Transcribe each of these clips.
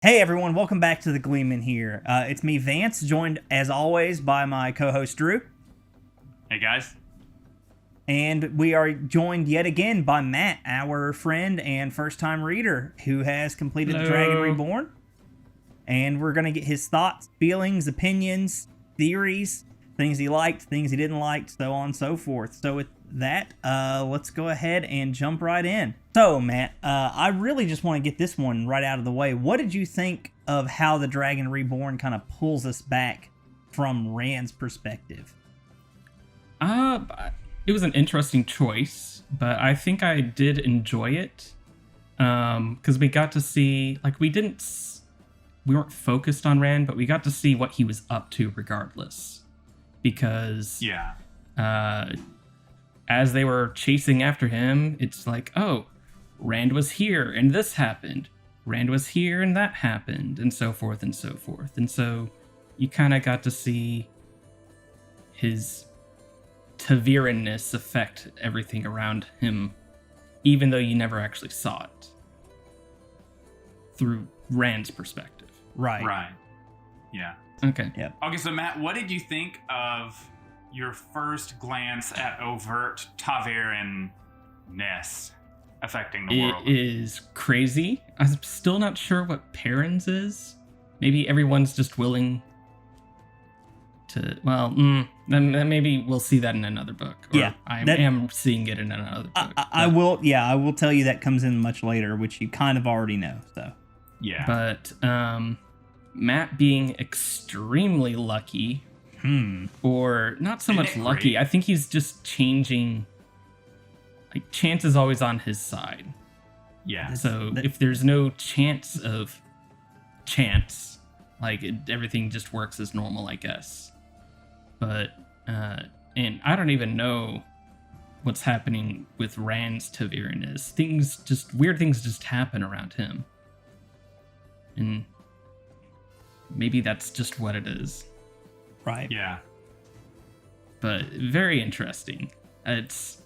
Hey everyone, welcome back to the Gleemen here. It's me, Vance, joined as always by my co-host Drew. Hey guys. And we are joined yet again by Matt, our friend and first-time reader who has completed Hello. Dragon Reborn. And we're going to get his thoughts, feelings, opinions, theories, things he liked, things he didn't like, so on and so forth. So with that, let's go ahead and jump right in. So, Matt, I really just want to get this one right out of the way. What did you think of how the Dragon Reborn kind of pulls us back from Rand's perspective? It was an interesting choice, but I think I did enjoy it. Because we got to see, like, we weren't focused on Rand, but we got to see what he was up to regardless. Because, as they were chasing after him, it's like, oh, Rand was here and this happened. Rand was here and that happened, and so forth and so forth. And so you kind of got to see his Taviran-ness affect everything around him, even though you never actually saw it through Rand's perspective. Right. Yeah. Okay. Yep. Okay, so Matt, what did you think of your first glance at overt Taviran-ness affecting the world? It is crazy. I'm still not sure what Perrin's is. Maybe everyone's just willing to, well, then maybe we'll see that in another book. Or Yeah, I am seeing it in another book. I will tell you that comes in much later, which you kind of already know, so. Yeah. But Matt being extremely lucky, or not so much lucky, I think he's just changing. Like, chance is always on his side. Yeah. So if there's no chance of chance, like, everything just works as normal, I guess. But, and I don't even know what's happening with Rand's Taviran-ness. Weird things just happen around him. And maybe that's just what it is. Right. Yeah. But very interesting. It's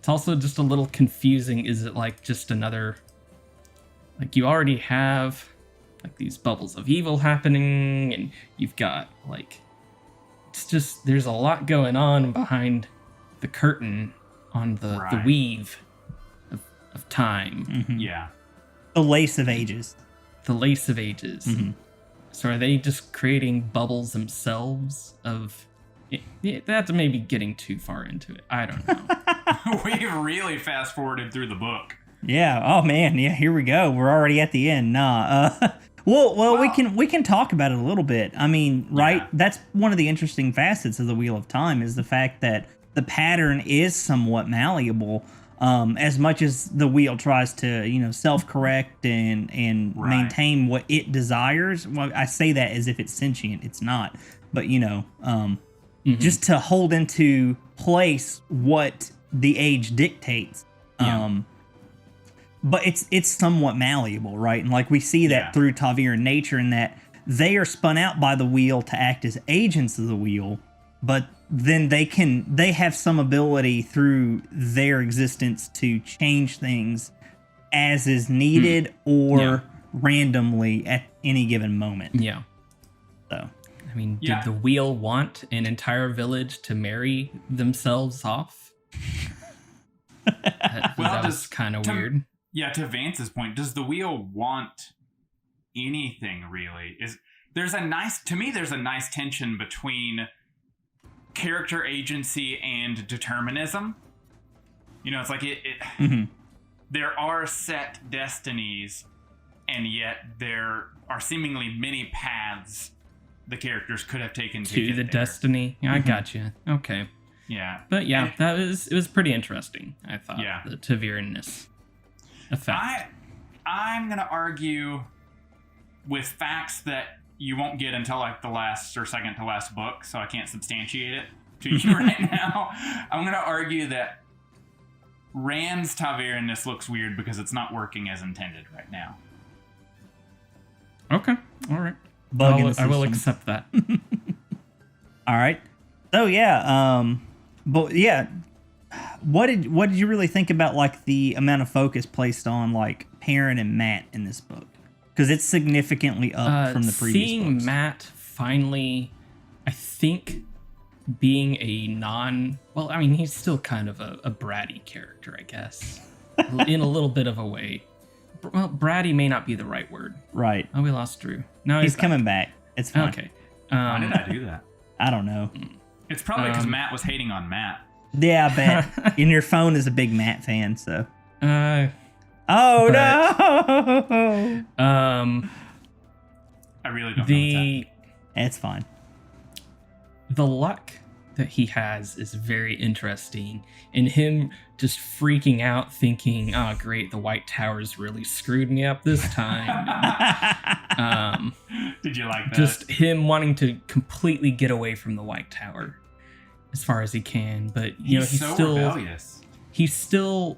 also just a little confusing. Is it like just another, like, you already have like these bubbles of evil happening, and you've got like, it's just, there's a lot going on behind the curtain on the weave of time. Mm-hmm. Yeah. The lace of ages. The lace of ages. Mm-hmm. So are they just creating bubbles themselves of... That's maybe getting too far into it. I don't know. We've really fast forwarded through the book. Yeah. Oh man. Yeah. Here we go. We're already at the end. Well, we can talk about it a little bit. I mean, right? Yeah. That's one of the interesting facets of the Wheel of Time is the fact that the pattern is somewhat malleable. As much as the wheel tries to, self-correct and maintain what it desires. Well, I say that as if it's sentient. It's not. But, just to hold into place what the age dictates. Yeah. But it's somewhat malleable, right? And like we see that through Taviran nature, in that they are spun out by the wheel to act as agents of the wheel, but then they have some ability through their existence to change things as is needed or randomly at any given moment. Yeah. So, I mean, did the wheel want an entire village to marry themselves off? that was kind of weird. Yeah, to Vance's point, does the wheel want anything really? There's a nice tension between character agency and determinism. It's like there are set destinies, and yet there are seemingly many paths the characters could have taken to the destiny. I got you. Okay. Yeah. But yeah, it was pretty interesting, I thought. Yeah. The Taviran-ness effect. I'm gonna argue with facts that you won't get until like the last or second to last book, so I can't substantiate it to you right now. I'm going to argue that Rand's Taviran-ness looks weird because it's not working as intended right now. Okay, all right. I will accept that. All right. So but yeah, what did you really think about like the amount of focus placed on like Perrin and Matt in this book? Because it's significantly up from the previous seeing books. Matt finally, I think, being well, I mean, he's still kind of a bratty character, I guess, in a little bit of a way. Well, bratty may not be the right word. Right. Oh, we lost Drew. No, He's coming back. It's fine. Okay. Why did I do that? I don't know. It's probably because Matt was hating on Matt. Yeah, I bet. And your phone is a big Matt fan, so. Oh no! I really don't know what's happening. It's fine. The luck that he has is very interesting, and him just freaking out thinking, oh great, the White Tower's really screwed me up this time. Did you like that? Just him wanting to completely get away from the White Tower as far as he can, but he's so still rebellious. He still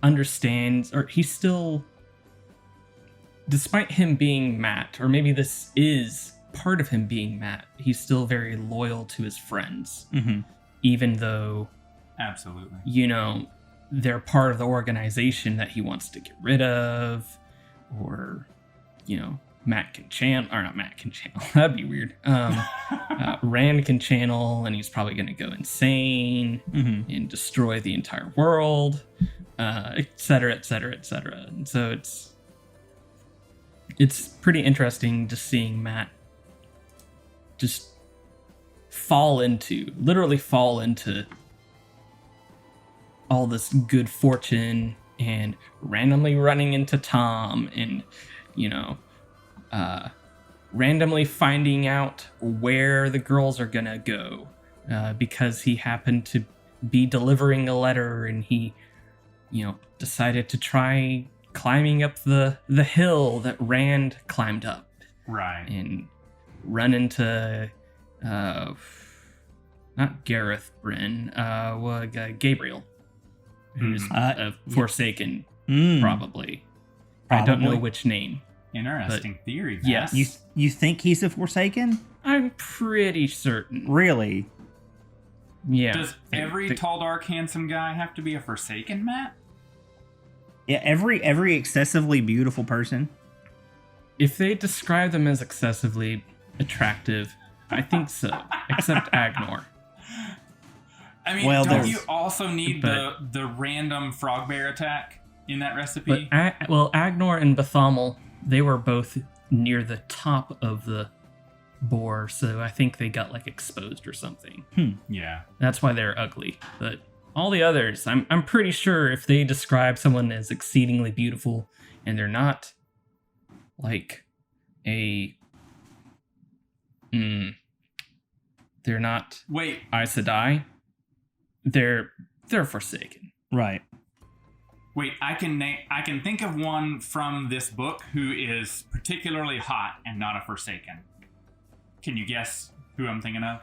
understands, or he still, despite him being Matt, or maybe this is part of him being Matt, he's still very loyal to his friends, even though, absolutely, they're part of the organization that he wants to get rid of, or Matt can channel, or not Matt can channel, that'd be weird. Rand can channel, and he's probably going to go insane and destroy the entire world, etc., etc., etc. And so it's pretty interesting just seeing Matt just literally fall into all this good fortune and randomly running into Tom and, randomly finding out where the girls are gonna go because he happened to be delivering a letter and he, decided to try climbing up the hill that Rand climbed up. Right. And run into not Gareth Bryn, Gabriel, who's a Forsaken, probably. I don't know which name. Interesting theory. Matt. Yes. You think he's a Forsaken? I'm pretty certain. Really? Yeah. Does every tall, dark, handsome guy have to be a Forsaken, Matt? Yeah, every excessively beautiful person. If they describe them as excessively attractive, I think so. Except Agnor. I mean, don't you also need the random frog bear attack in that recipe? But Agnor and Bathamel, they were both near the top of the boar, so I think they got exposed or something. Yeah. That's why they're ugly. But all the others, I'm pretty sure if they describe someone as exceedingly beautiful and they're not they're not Aes Sedai, they're Forsaken. Right. Wait, I can think of one from this book who is particularly hot and not a Forsaken. Can you guess who I'm thinking of?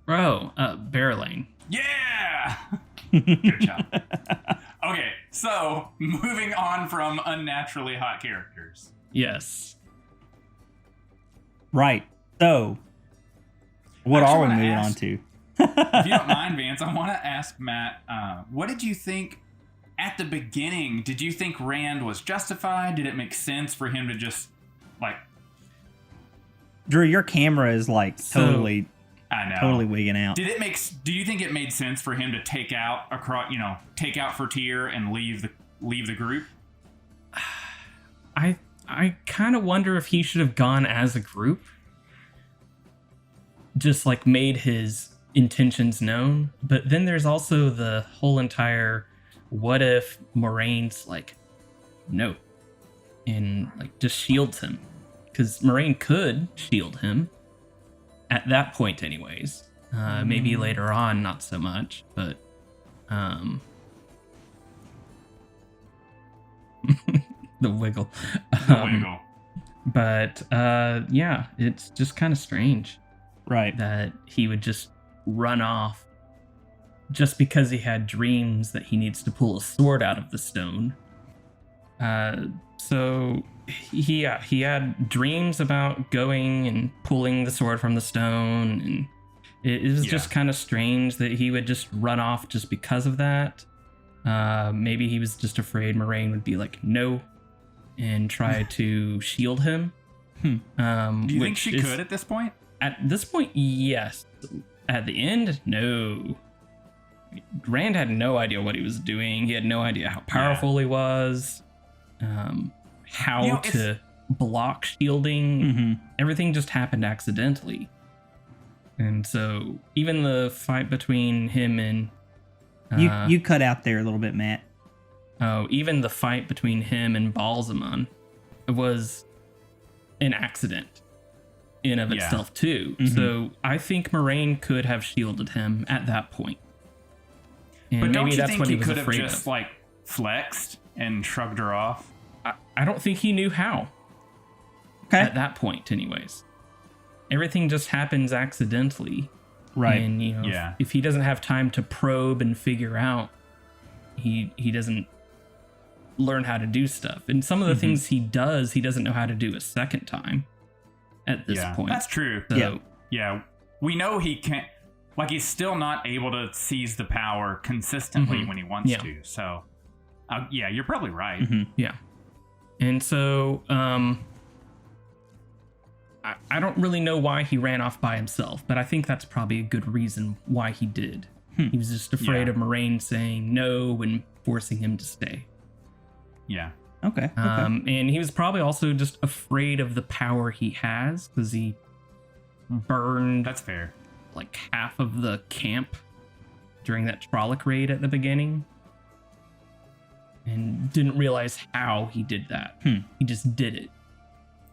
Barrelane. Yeah! Good job. Okay, so moving on from unnaturally hot characters. Yes. Right. So, what are we moving on to? If you don't mind, Vance, I want to ask Matt, what did you think at the beginning? Did you think Rand was justified? Did it make sense for him to just, Drew, your camera is totally... I know. Totally wigging out. Do you think it made sense for him to take out for Tyr and leave the group? I kind of wonder if he should have gone as a group. Just made his intentions known. But then there's also the whole entire what if Moraine's no. And just shields him. Because Moraine could shield him. At that point, anyways. Maybe later on, not so much, but the wiggle. But yeah, it's just kind of strange, right? That he would just run off just because he had dreams that he needs to pull a sword out of the stone. So he had dreams about going and pulling the sword from the stone, and it was just kind of strange that he would just run off just because of that. Maybe he was just afraid Moraine would be no, and try to shield him. Do you think she could at this point? At this point, yes. At the end, no. Rand had no idea what he was doing. He had no idea how powerful he was, how to block shielding. Everything just happened accidentally. And so even the fight between him and... you cut out there a little bit, Matt. Oh, even the fight between him and Balsamon was an accident in of itself too. So I think Moraine could have shielded him at that point. And but don't maybe you that's think what he he was could have afraid just of. like flexed and shrugged her off? I don't think he knew how. Okay. At that point, anyways. Everything just happens accidentally. Right. And, you know, if he doesn't have time to probe and figure out, he doesn't learn how to do stuff. And some of the things he doesn't know how to do a second time at this point. That's true. So, We know he can't, like, he's still not able to seize the power consistently when he wants to. So, you're probably right. Yeah. And so, I don't really know why he ran off by himself, but I think that's probably a good reason why he did. He was just afraid of Moraine saying no and forcing him to stay. Yeah. Okay. And he was probably also just afraid of the power he has because he burned... That's fair. Like half of the camp during that Trolloc raid at the beginning. And didn't realize how he did that. He just did it.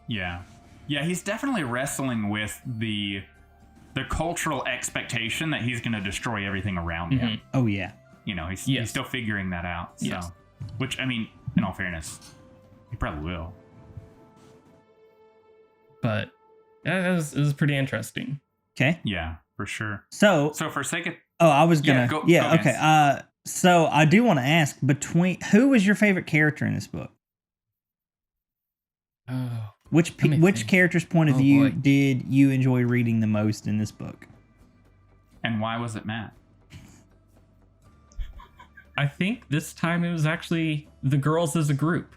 Yeah. Yeah, he's definitely wrestling with the cultural expectation that he's going to destroy everything around him. Oh, yeah. You know, he's still figuring that out. So, which, I mean, in all fairness, he probably will. But it was pretty interesting. Okay. Yeah, for sure. So for sake of... Oh, I was gonna... go okay. Vance. So I do want to ask, who was your favorite character in this book? Oh... Which character's point of view did you enjoy reading the most in this book? And why was it Matt? I think this time it was actually the girls as a group.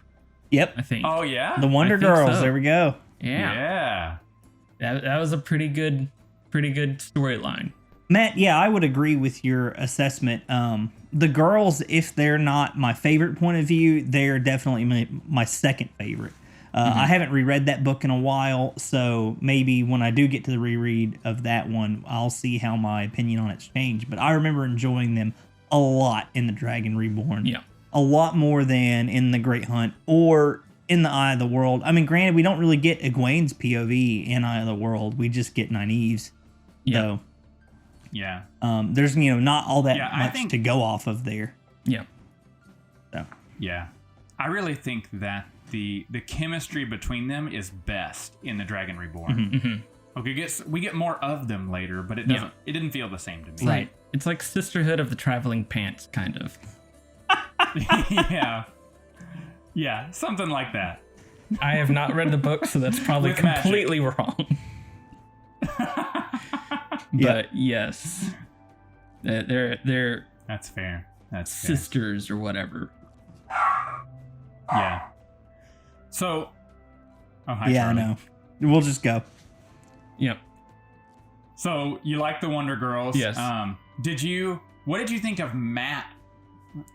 Yep. I think. Oh, yeah? The Wonder Girls. So. There we go. Yeah. That was a pretty good storyline. Matt, I would agree with your assessment. The girls, if they're not my favorite point of view, they're definitely my second favorite. I haven't reread that book in a while, so maybe when I do get to the reread of that one, I'll see how my opinion on it's changed. But I remember enjoying them a lot in the Dragon Reborn. Yeah. A lot more than in the Great Hunt or in the Eye of the World. I mean, granted, we don't really get Egwene's POV in Eye of the World. We just get Nynaeve's. Yeah. So, yeah. There's, not all that much to go off of there. Yeah. So. Yeah. I really think that the chemistry between them is best in the Dragon Reborn. Okay, we get more of them later, but it doesn't. It didn't feel the same to me. Right. It's like Sisterhood of the Traveling Pants, kind of. Yeah, something like that. I have not read the book, so that's probably completely wrong. But yes, they're that's fair. That's sisters or whatever. Yeah. So, hi, Charlie. I know. We'll just go. Yep. So you like the Wonder Girls? Yes. What did you think of Matt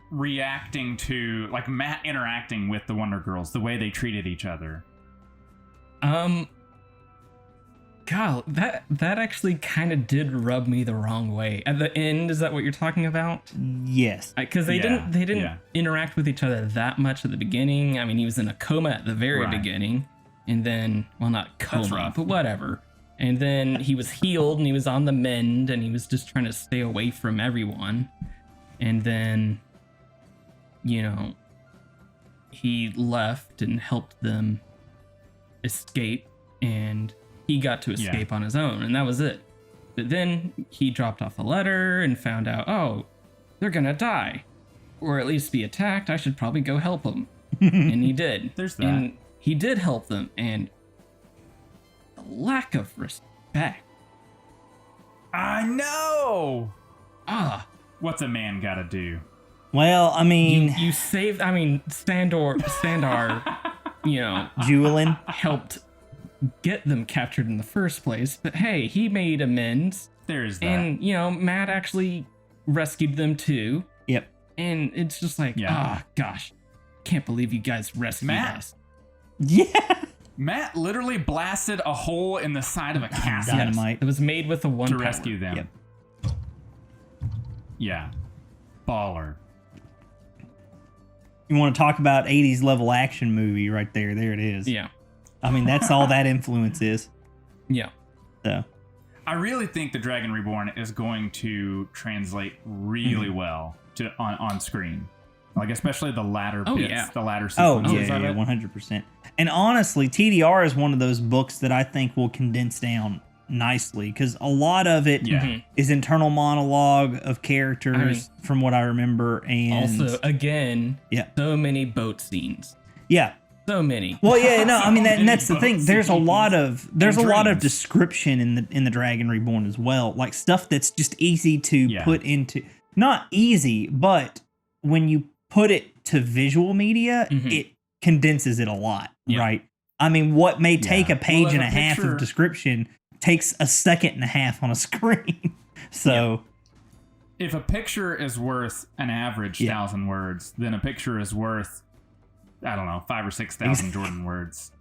reacting to, like, Matt interacting with the Wonder Girls, the way they treated each other? God, that actually kind of did rub me the wrong way. At the end, is that what you're talking about? Yes. Because they didn't interact with each other that much at the beginning. I mean, he was in a coma at the very beginning, and then, well, not coma, but whatever. And then he was healed, and he was on the mend, and he was just trying to stay away from everyone. And then, he left and helped them escape, and he got to escape on his own, and that was it. But then he dropped off a letter and found out, oh, they're gonna die. Or at least be attacked. I should probably go help them. And he did. There's that. And he did help them, and the lack of respect. I know! Ah. What's a man gotta do? Well, I mean... You saved... I mean, Sandor Julian. helped get them captured in the first place. But hey, he made amends. There's that. And, Matt actually rescued them too. Yep. And it's just like, gosh, can't believe you guys rescued us. Yeah. Matt literally blasted a hole in the side of a castle Dynamite. It was made with a one to power. rescue them. Yep. Yeah. Baller. You want to talk about 80s level action movie right there. There it is. Yeah. I mean, that's all that influence is. Yeah. So. I really think the Dragon Reborn is going to translate really well to on screen. Like, especially the latter bits, the latter sequences of it. 100%. And honestly, TDR is one of those books that I think will condense down nicely, because a lot of it is internal monologue of characters from what I remember. And also, again, so many boat scenes. Yeah. So many. Well, yeah, no, I mean, that's the thing. There's a lot of description in the Dragon Reborn as well, like stuff that's just easy to put into. Not easy, but when you put it to visual media, it condenses it a lot, right? I mean, what may take a page and a half of description takes a second and a half on a screen. So, if a picture is worth an average 1,000 words, then a picture is worth, I don't know, 5,000 or 6,000 Jordan words.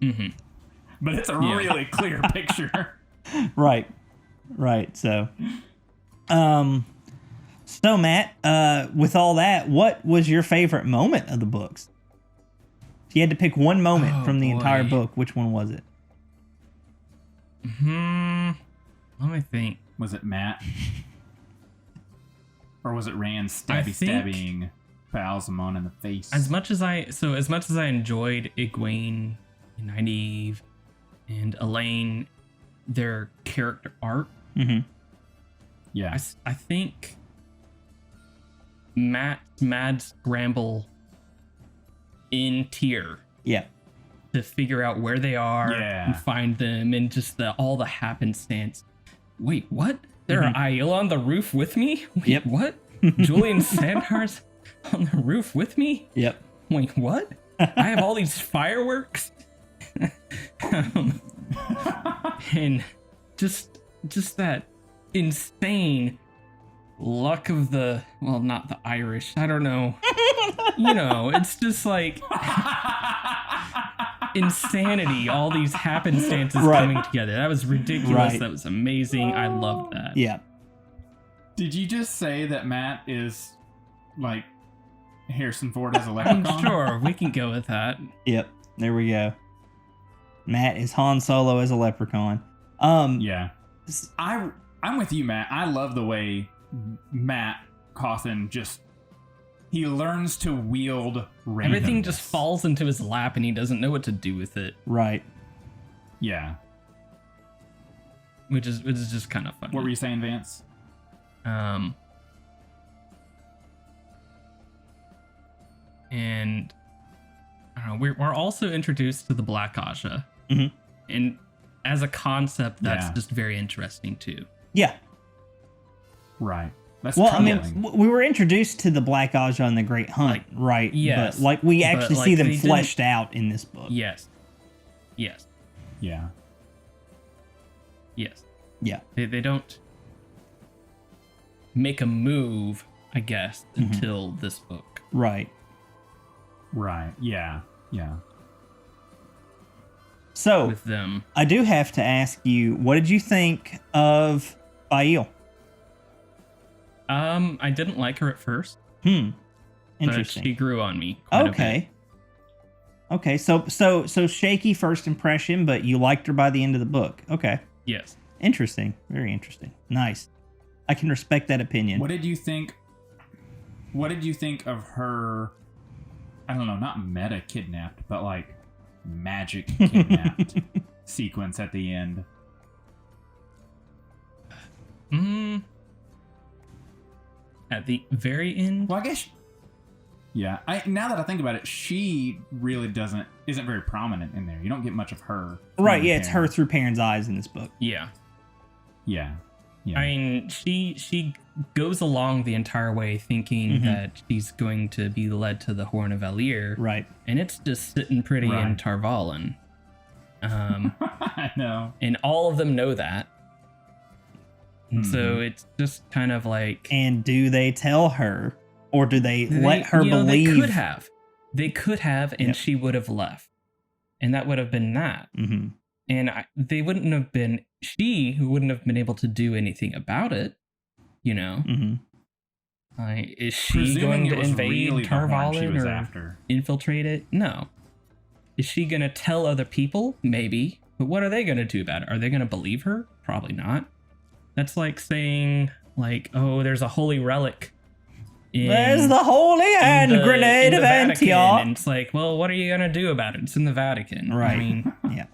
But it's a really clear picture. Right. So, so Matt, with all that, what was your favorite moment of the books? If you had to pick one moment from the entire book, which one was it? Let me think. Was it Matt? Or was it Rand stabbing Balsamon in the face? As much as I enjoyed Egwene and Nynaeve and Elaine, their character arc, yeah, I think Matt's mad scramble in Tyr, to figure out where they are and find them, and just all the happenstance. Wait, what? There are Aiel on the roof with me? Wait, what? Julian Sandhar's on the roof with me? Yep. Wait, what? I have all these fireworks? And just that insane luck of not the Irish. I don't know. It's just like insanity. All these happenstances coming together. That was ridiculous. That was amazing. I loved that. Yeah. Did you just say that Matt is like Harrison Ford as a leprechaun? I'm sure we can go with that. Yep. There we go. Matt is Han Solo as a leprechaun. Yeah. I'm with you, Matt. I love the way Matt Cawthon he learns to wield randomness. Everything just falls into his lap and he doesn't know what to do with it. Right. Yeah. Which is just kind of funny. What were you saying, Vance? And I don't know, we're also introduced to the Black Aja. And as a concept, that's just very interesting too. Yeah. Right. That's we were introduced to the Black Aja and the Great Hunt, right? Yes. But we actually see them fleshed out in this book. Yes. Yeah. Yes. Yeah. They don't make a move, I guess, until this book. Right. Yeah. So, with them, I do have to ask you, what did you think of Aiel? I didn't like her at first. Interesting. But she grew on me quite a bit. Okay, so shaky first impression, but you liked her by the end of the book. Okay. Yes. Interesting. Very interesting. Nice. I can respect that opinion. What did you think of her, I don't know, not meta kidnapped, but like magic kidnapped sequence at the end? At the very end? Well, I guess. Yeah. Now that I think about it, she really isn't very prominent in there. You don't get much of her. Right. Yeah, it's her through Perrin's eyes in this book. Yeah. Yeah. Yeah. I mean, she goes along the entire way thinking that she's going to be led to the Horn of Valir. Right. And it's just sitting pretty in Tarvalin. I know. And all of them know that. And so it's just kind of like... And do they tell her? Or do they let her believe? They could have. They could have, and she would have left. And that would have been that. Mm-hmm. And they wouldn't have been... She who wouldn't have been able to do anything about it, you know? Mm-hmm. Is she going to invade really Tarvalin or after. infiltrate it? No. Is she going to tell other people? Maybe. But what are they going to do about it? Are they going to believe her? Probably not. That's like saying, like, oh, there's a holy relic. There's the holy hand grenade of Vatican. Antioch. And it's like, well, what are you going to do about it? It's in the Vatican. Right. I mean, yeah.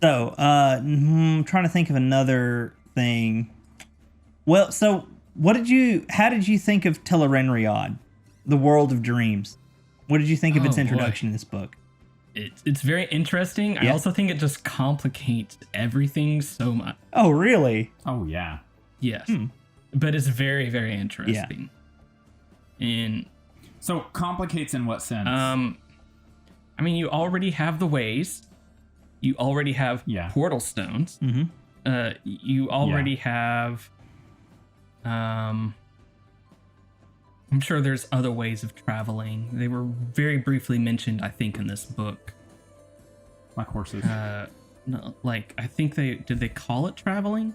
So, I'm trying to think of another thing. Well, so how did you think of Tel'aran'rhiod, the world of dreams? What did you think of its introduction in this book? It's very interesting. Yeah. I also think it just complicates everything so much. Oh, really? Oh, yeah. Yes. But it's very, very interesting. And so complicates in what sense? I mean, you already have the ways. You already have portal stones. Mm-hmm. You already have... I'm sure there's other ways of traveling. They were very briefly mentioned, I think, in this book. Like horses. No, like, I think did they call it traveling?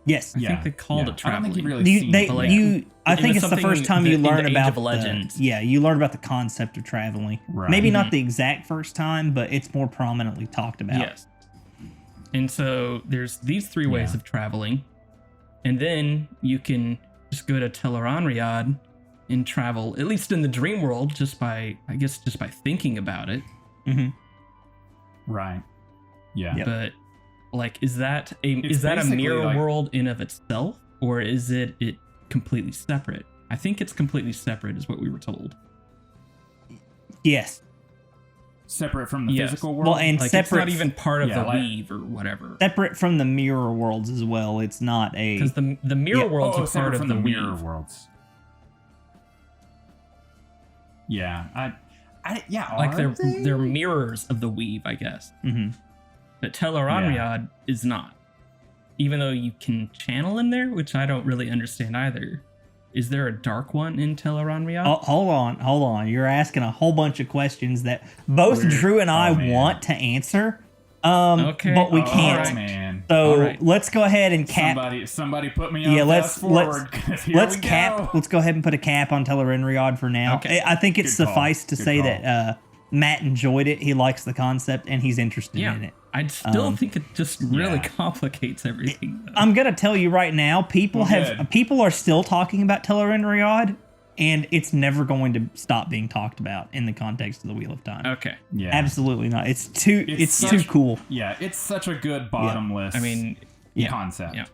Yes. I think they called it traveling. I don't think you've really seen it. I think it's the first time you learn about legends. You learn about the concept of traveling. Right. Maybe not the exact first time, but it's more prominently talked about. Yes. And so there's these three ways of traveling. And then you can just go to Tel'aran'rhiod and travel, at least in the dream world, just by thinking about it. Mm-hmm. Right. Yeah. Yep. But like, is that a mirror world in of itself, or is it completely separate? I think it's completely separate, is what we were told. Yes. Separate from the physical world? Well, and like, separate... It's not even part of the weave or whatever. Separate from the mirror worlds as well. It's not a... Because the mirror worlds are part of the mirror weave. worlds. Yeah. Like they're mirrors of the weave, I guess. Mm-hmm. But Tel'aran'rhiod is not. Even though you can channel in there, which I don't really understand either. Is there a dark one in Tel'aran'rhiod? Oh, hold on. You're asking a whole bunch of questions that both Drew and I want to answer. But we can't. Right, man. So let's go ahead and cap. Somebody put me on fast forward. Let's go ahead and put a cap on Tel'aran'rhiod for now. Okay. I think it's suffice to say that Matt enjoyed it. He likes the concept and he's interested in it. I'd still think it just really complicates everything. Though. I'm gonna tell you right now, people are still talking about Tel'aran'rhiod, and it's never going to stop being talked about in the context of the Wheel of Time. Okay. Yeah. Absolutely not. It's too cool. Yeah, it's such a good bottomless concept. Yeah.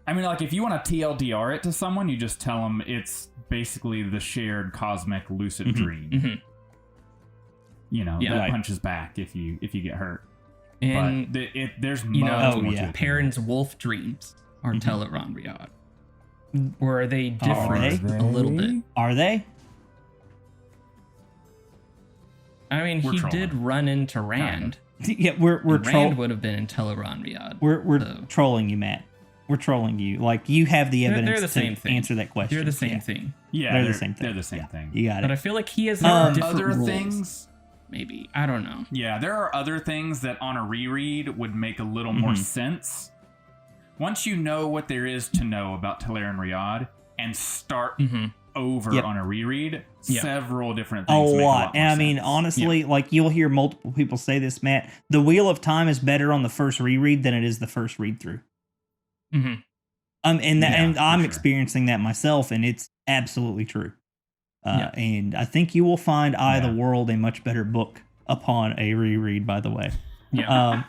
I mean, like, if you want to TLDR it to someone, you just tell them it's basically the shared cosmic lucid dream. Mm-hmm. You know, that punches back if you get hurt. And but there's Perrin's wolf dreams are Tel'aran'rhiod. Or are they different a little bit? Are they? I mean, he did run into Rand. Yeah, we're Rand would have been in Tel'aran'rhiod. We're trolling you, Matt. We're trolling you. Like, you have the evidence to answer that question. They're the same thing. Yeah, they're the same thing. They're the same thing. You got it. But I feel like he has different other rules. Things. Maybe. I don't know. Yeah, there are other things that on a reread would make a little more sense. Once you know what there is to know about Tel'aran'rhiod and start over on a reread, several different things make a lot more and I mean, sense. honestly, like, you'll hear multiple people say this, Matt. The Wheel of Time is better on the first reread than it is the first read through. Mm-hmm. And I'm experiencing that myself, and it's absolutely true. And I think you will find Eye of the World a much better book upon a reread, by the way. Yeah.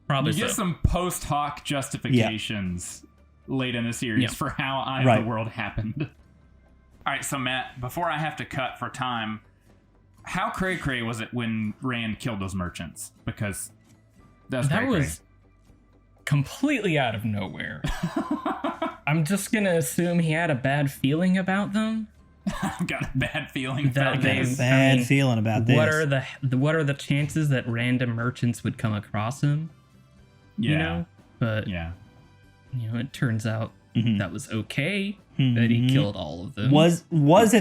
Probably you get some post hoc justifications late in the series for how Eye of the World happened. All right, so Matt, before I have to cut for time, how cray-cray was it when Rand killed those merchants? Because That was completely out of nowhere. I'm just gonna assume he had a bad feeling about them. I've got a bad feeling That about they- this. Bad feeling about this. What are the chances that random merchants would come across him? Yeah. You know? But Yeah. it turns out Mhm. that was okay. That he Mhm. killed all of them. Was it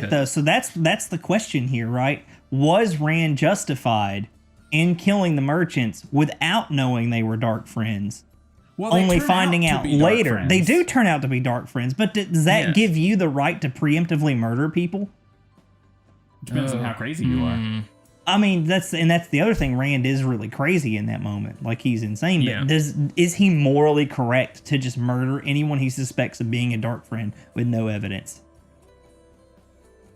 Because- though? So that's the question here, right? Was Rand justified in killing the merchants without knowing they were dark friends? Well, they Only turn finding to out be dark later. friends. They do turn out to be dark friends, but does that Yes. give you the right to preemptively murder people? Depends on how crazy you are. I mean, that's the other thing. Rand is really crazy in that moment. Like, he's insane. Yeah. But is he morally correct to just murder anyone he suspects of being a dark friend with no evidence?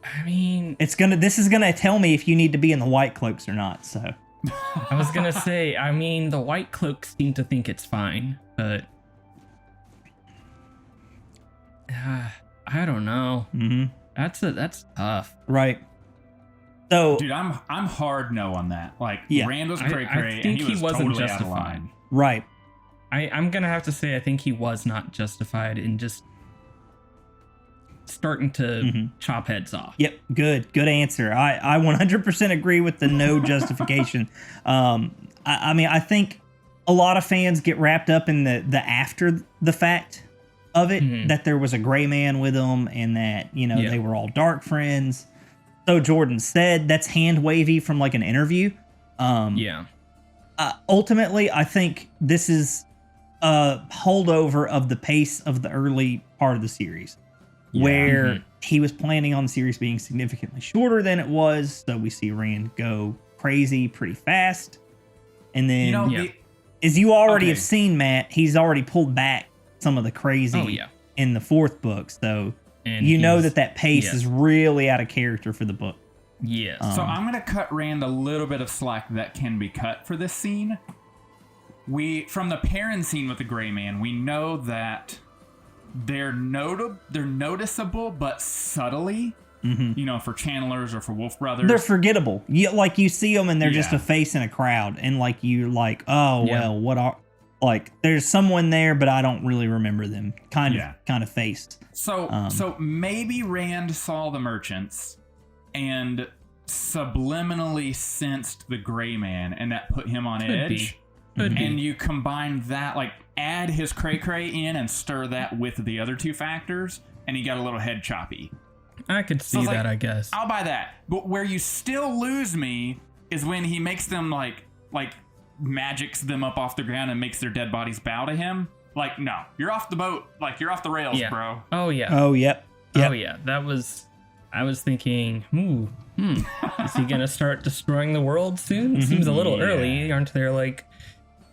I mean, This is gonna tell me if you need to be in the white cloaks or not. So I was gonna say, I mean, the white cloaks seem to think it's fine, but I don't know. That's tough. right. So Dude, I'm hard no on that. Like, Yeah. Rand was I cray cray, and think he he was wasn't totally out of justified. line. right. I'm gonna have to say, I think he was not justified in just starting to chop heads off. Yep. Good answer. I 100% agree with the no justification. I mean, I think a lot of fans get wrapped up in the after the fact of it, that there was a gray man with them and that, Yeah. they were all dark friends. So Jordan said that's hand wavy from like an interview. Yeah. Ultimately, I think this is a holdover of the pace of the early part of the series, where he was planning on the series being significantly shorter than it was. So we see Rand go crazy pretty fast. And then, Yeah. as you already Okay. have seen, Matt, he's already pulled back some of the crazy Oh, yeah. in the fourth book. So And you know he's- that pace yes. is really out of character for the book. Yes. So I'm going to cut Rand a little bit of slack that can be cut for this scene. From the Perrin scene with the Gray Man, we know that they're noticeable, but subtly. For channelers or for Wolf Brothers. They're forgettable. You see them and they're just Yeah. a face in a crowd, and you're like, oh Yeah. well, what are there's someone there, but I don't really remember them. Kind of face. So maybe Rand saw the merchants and subliminally sensed the Gray Man, and that put him on edge. Could be. And you combine that, add his cray cray in and stir that with the other two factors, and he got a little head choppy. I could see it's that, like, I guess. I'll buy that. But where you still lose me is when he makes them like magics them up off the ground and makes their dead bodies bow to him. No, you're off the boat. You're off the rails, Yeah. bro. Oh, yeah. Oh, yep. Oh, yeah. I was thinking, is he going to start destroying the world soon? Seems a little Yeah. early. Aren't there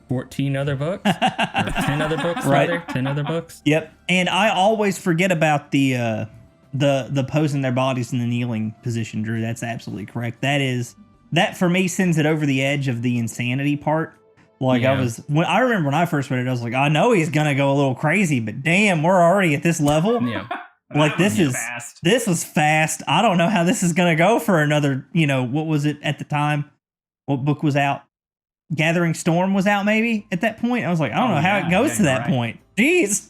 14 other books? Or 10 other books, Right. rather? 10 other books? Yep. And I always forget about the posing their bodies in the kneeling position, Drew. That's absolutely correct. That for me sends it over the edge of the insanity part. Yeah. I remember when I first read it, I was like, I know he's gonna go a little crazy, but damn, we're already at this level. Yeah. This is fast. This was fast. I don't know how this is gonna go for another. What was it at the time? What book was out? Gathering Storm was out maybe at that point. I was like, I don't know how it goes to that point. Jeez.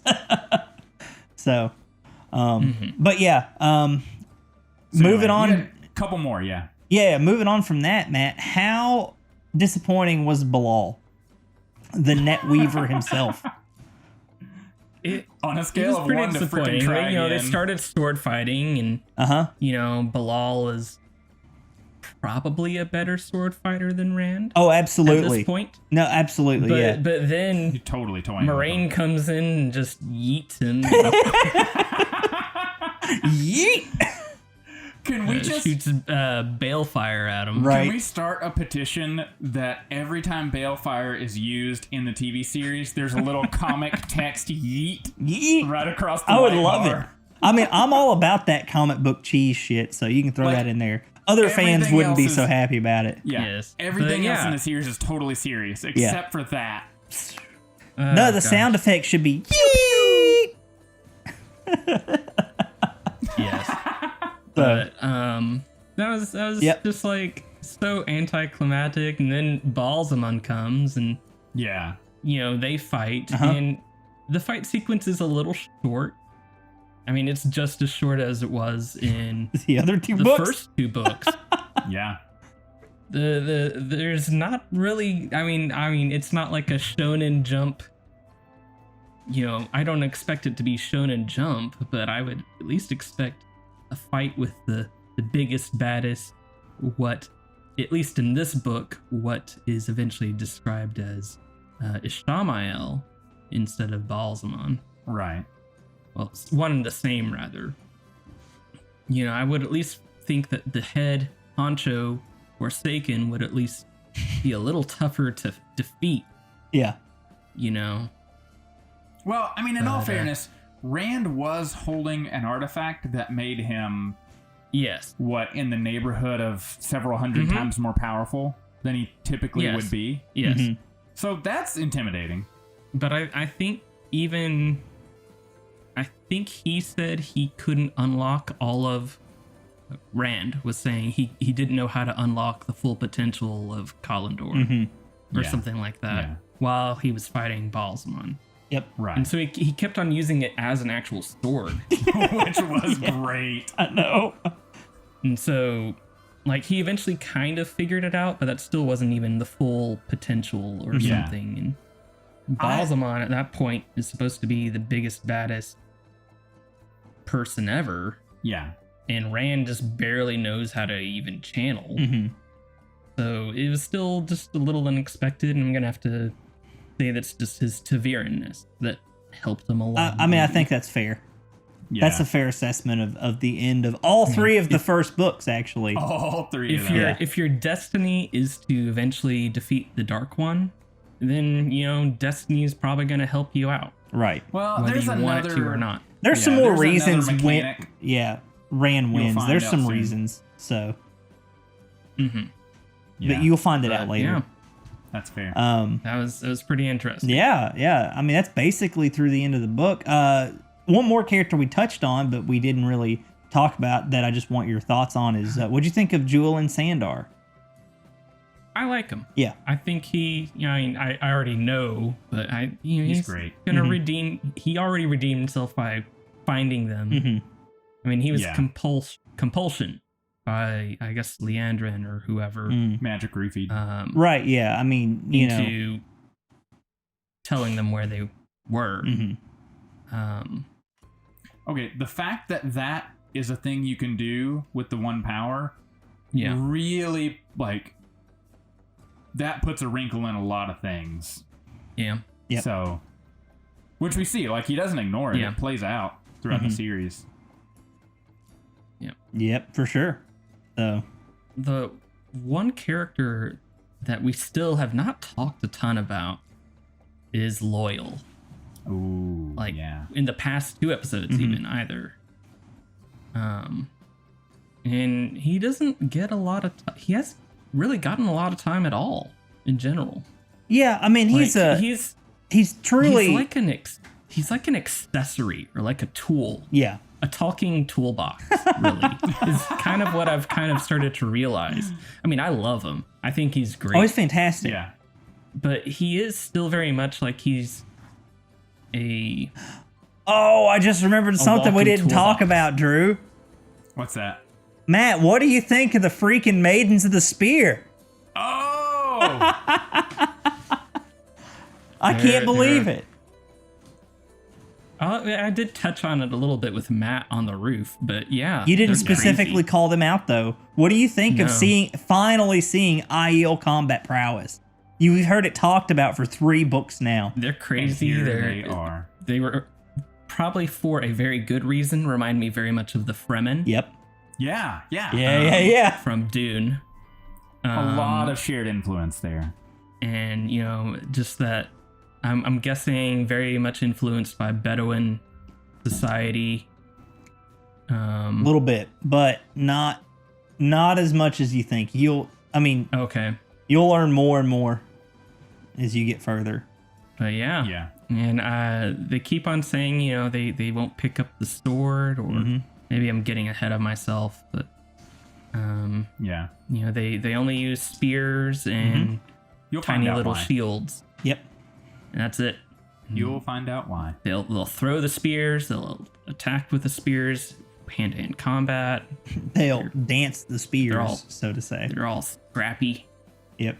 So, but yeah, moving on. A couple more, yeah. Yeah, moving on from that, Matt. How disappointing was Bilal, the net weaver himself? On a It scale was of pretty 1 to freaking disappointing. try They again. started sword fighting, and Bilal is probably a better sword fighter than Rand. Oh, At absolutely. this point. No, absolutely. But, Yeah. but then You're totally toying. Moraine comes in and just yeets him. Yeet. Can we just shoots balefire at him. Right. Can we start a petition that every time balefire is used in the TV series, there's a little comic text yeet Yeet. right across the I would white love bar? it. I mean, I'm all about that comic book cheese shit, so you can throw that in there. Other fans everything wouldn't be else so is- happy about it. Yeah. Yes. Everything But else yeah. in the series is totally serious, except for that. No, the sound effect should be yeet. Yes. But that was Yep. just so anticlimactic, and then Balsamon comes and Yeah. They fight, and the fight sequence is a little short. I mean, it's just as short as it was in the other two the books. first two books. Yeah. There's not really. I mean, it's not like a Shonen Jump. I don't expect it to be Shonen Jump, but I would at least expect a fight with the biggest, baddest. What, at least in this book, what is eventually described as Ishamael instead of Balsamon. Right. Well, it's one and the same, rather. I would at least think that the head honcho Forsaken would at least be a little tougher to defeat. Yeah. Well, I mean, in all fairness, Rand was holding an artifact that made him, yes, in the neighborhood of several hundred times more powerful than he typically would be. Yes. Mm-hmm. So that's intimidating. But I think he said he couldn't unlock all of. Rand was saying he didn't know how to unlock the full potential of Kalendor or something like that while he was fighting Balsamon. Yep. Right. And so he kept on using it as an actual sword. Which was great. I know. And so, he eventually kind of figured it out, but that still wasn't even the full potential or something. And Balsamon at that point is supposed to be the biggest, baddest person ever. Yeah. And Rand just barely knows how to even channel. Mm-hmm. So it was still just a little unexpected, and I'm going to have to say that's just his Taviran-ness that helped him along. I think that's fair. Yeah. That's a fair assessment of the end of all three of the first books, actually. All three of them. If your destiny is to eventually defeat the Dark One, then, Destiny is probably going to help you out. Right. Well, whether there's you want it another... to or not. There's some more reasons when... Yeah. Rand wins. There's some soon. reasons, so... Mm-hmm. Yeah. But you'll find it out later. Yeah. That's fair. That was pretty interesting. Yeah. I mean, that's basically through the end of the book. One more character we touched on, but we didn't really talk about that I just want your thoughts on is, what'd you think of Jewel and Sandar? I like him. Yeah. I think I already know, but he's great. Gonna redeem. He already redeemed himself by finding them. Mm-hmm. I mean, he was compulsion by, I guess, Leandrin or whoever. Magic Roofied. Right, yeah. I mean, into telling them where they were. Mm-hmm. Okay, the fact that is a thing you can do with the one power really, that puts a wrinkle in a lot of things. Yeah. Yep. So, which we see, he doesn't ignore it. Yeah. It plays out throughout the series. Yep, for sure. So the one character that we still have not talked a ton about is Loyal. Ooh, in the past 2 episodes, even either. And he doesn't get a lot of. He has really gotten a lot of time at all in general. Yeah, I mean he's truly he's like an accessory or like a tool. Yeah. A talking toolbox, really, is kind of what I've kind of started to realize. I mean, I love him. I think he's great. Oh, he's fantastic. Yeah. But he is still very much like he's a... Oh, I just remembered something we didn't talk about, Drew. What's that? Matt, what do you think of the freaking Maidens of the Spear? Oh! I can't believe it. I did touch on it a little bit with Matt on the roof, but yeah. You didn't specifically call them out, though. What do you think of finally seeing Aiel combat prowess? You've heard it talked about for 3 books now. They're crazy. They were probably for a very good reason. Remind me very much of the Fremen. Yep. Yeah. From Dune. A lot of shared influence there. And, just that I'm guessing very much influenced by Bedouin society. A little bit, but not as much as you think. You'll learn more and more as you get further. But yeah. And they keep on saying, they won't pick up the sword, or maybe I'm getting ahead of myself, but they only use spears and tiny little shields. Yep. And that's it. You'll find out why. They'll throw the spears. They'll attack with the spears. Hand-to-hand combat. They'll dance the spears, so to say. They're all scrappy. Yep.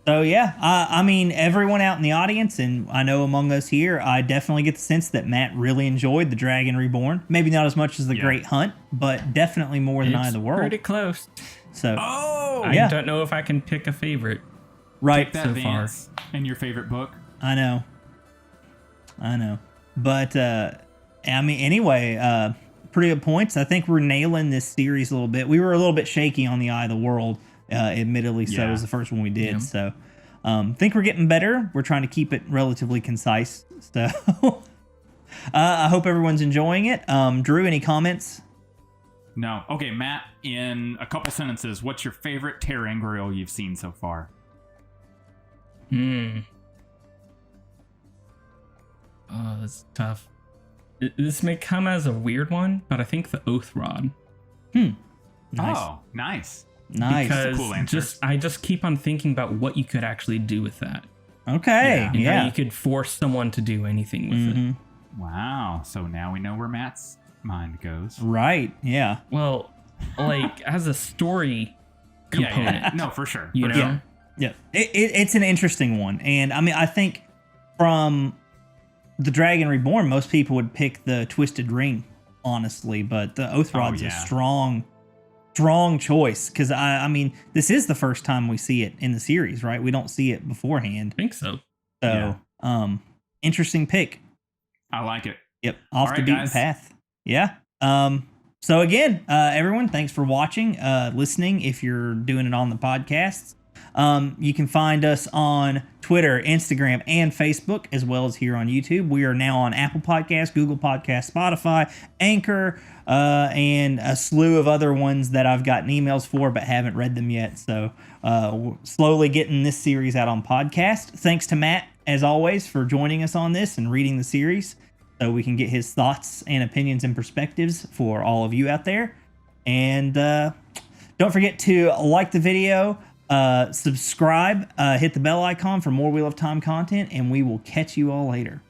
So yeah, I mean, everyone out in the audience, and I know among us here, I definitely get the sense that Matt really enjoyed the Dragon Reborn. Maybe not as much as the Great Hunt, but definitely more than Eye of the World. Pretty close. So, I don't know if I can pick a favorite. Right. Pick that so far. Vance in your favorite book. I know. But I mean, anyway, pretty good points. I think we're nailing this series a little bit. We were a little bit shaky on the Eye of the World. Admittedly, so it was the first one we did. Yeah. So, think we're getting better. We're trying to keep it relatively concise. So, I hope everyone's enjoying it. Drew, any comments? No. Okay, Matt. In a couple sentences, what's your favorite ter'angreal you've seen so far? Oh, that's tough. This may come as a weird one, but I think the Oath Rod. Nice. Oh, nice. Nice. Because cool answer. I just keep on thinking about what you could actually do with that. Okay. And how you could force someone to do anything with it. Wow. So now we know where Matt's mind goes. Right. Yeah. Well, like as a story component. Yeah. No, for sure. You know? Yeah. It's an interesting one. And I mean, I think from the Dragon Reborn, most people would pick the Twisted Ring, honestly. But the Oath Rod's a strong choice, because I mean, this is the first time we see it in the series, right? We don't see it beforehand. I think so. So, interesting pick. I like it. Yep, off the beaten path. Yeah. So again, everyone, thanks for watching, listening. If you're doing it on the podcasts, you can find us on Twitter, Instagram, and Facebook, as well as here on YouTube. We are now on Apple Podcasts, Google Podcasts, Spotify, Anchor, and a slew of other ones that I've gotten emails for but haven't read them yet. So we're slowly getting this series out on podcast. Thanks to Matt, as always, for joining us on this and reading the series so we can get his thoughts and opinions and perspectives for all of you out there. And don't forget to like the video, subscribe, hit the bell icon for more Wheel of Time content, and we will catch you all later.